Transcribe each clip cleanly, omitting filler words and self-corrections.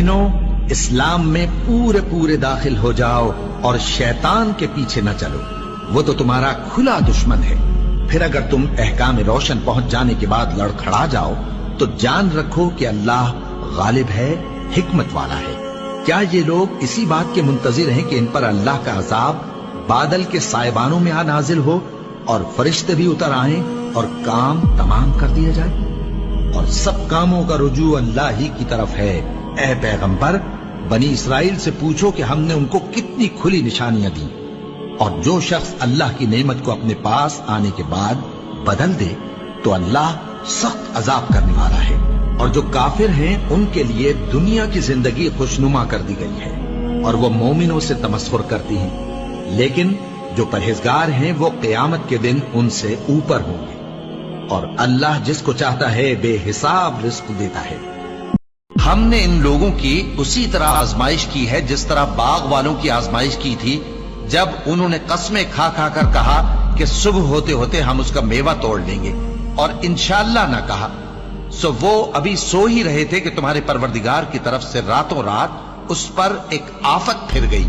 موमिनो, इस्लाम में पूरे पूरे दाखिल हो जाओ और शैतान के पीछे न चलो, वो तो तुम्हारा खुला दुश्मन है। फिर अगर तुम अहकाम रोशन पहुंच जाने के बाद लड़खड़ा जाओ तो जान रखो कि अल्लाह गालिब है, हिकमत वाला है। क्या ये लोग इसी बात के मुंतजिर हैं कि इन पर अल्लाह का अजाब बादल के साइबानों में आ नाजिल हो और फरिश्ते भी उतर आए और काम तमाम कर दिया जाए? और सब कामों का रुजू अल्लाह ही की तरफ है। ऐ पैगंबर, बनी इसराइल से पूछो कि हमने उनको कितनी खुली निशानियां दी, और जो शख्स अल्लाह की नेमत को अपने पास आने के बाद बदल दे तो अल्लाह सख्त अजाब करने वाला है। और जो काफिर हैं उनके लिए दुनिया की जिंदगी खुशनुमा कर दी गई है और वो मोमिनों से तमस्खुर करती हैं, लेकिन जो परहेजगार हैं वो क़यामत के दिन उनसे ऊपर होंगे। और अल्लाह जिसको चाहता है बेहिसाब रिस्क देता है। हमने इन लोगों की उसी तरह आजमाइश की है जिस तरह बाग वालों की आजमाइश की थी, जब उन्होंने कस्में खा खा कर कहा कि सुबह होते होते हम उसका मेवा तोड़ लेंगे, और इंशाअल्लाह ना कहा। सो वो अभी सो ही रहे थे कि तुम्हारे परवरदिगार की तरफ से रातों रात उस पर एक आफत फिर गई,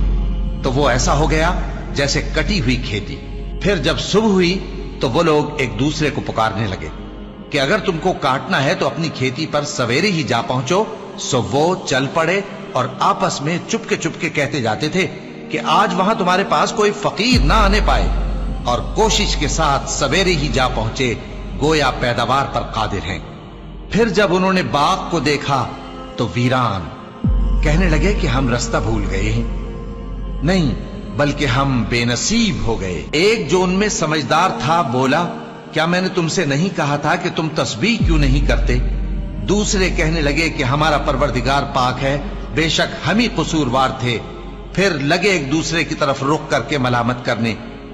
तो वो ऐसा हो गया जैसे कटी हुई खेती। फिर जब सुबह हुई तो वो लोग एक दूसरे को पुकारने लगे कि अगर तुमको काटना है तो अपनी खेती पर सवेरे ही जा पहुंचो। सो वो चल पड़े और आपस में चुपके चुपके कहते जाते थे कि आज वहां तुम्हारे पास कोई फकीर ना आने पाए, और कोशिश के साथ सवेरे ही जा पहुंचे, गोया पैदावार पर कादिर हैं। फिर जब उन्होंने बाग को देखा तो वीरान, कहने लगे कि हम रास्ता भूल गए हैं, नहीं बल्कि हम बेनसीब हो गए। एक जो उनमें समझदार था बोला, क्या मैंने तुमसे नहीं कहा था कि तुम तस्बीह क्यों नहीं करते? दूसरे कहने लगे कि हमारा परवरदिगार पाक है, बेशक हम ही कसूरवार थे। फिर लगे एक दूसरे की तरफ रुख करके मलामत करने,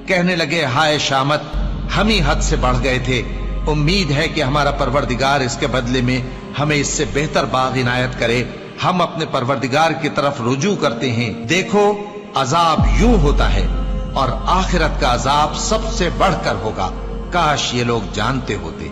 कहने लगे हाय शामत, हम ही हद से बढ़ गए थे। उम्मीद है कि हमारा परवरदिगार इसके बदले में हमें इससे बेहतर बाग इनायत करे। हम अपने परवरदिगार की तरफ रुजू करते हैं। देखो अजाब यूं होता है और आखिरत का अजाब सबसे बढ़कर होगा। काश ये लोग जानते होते।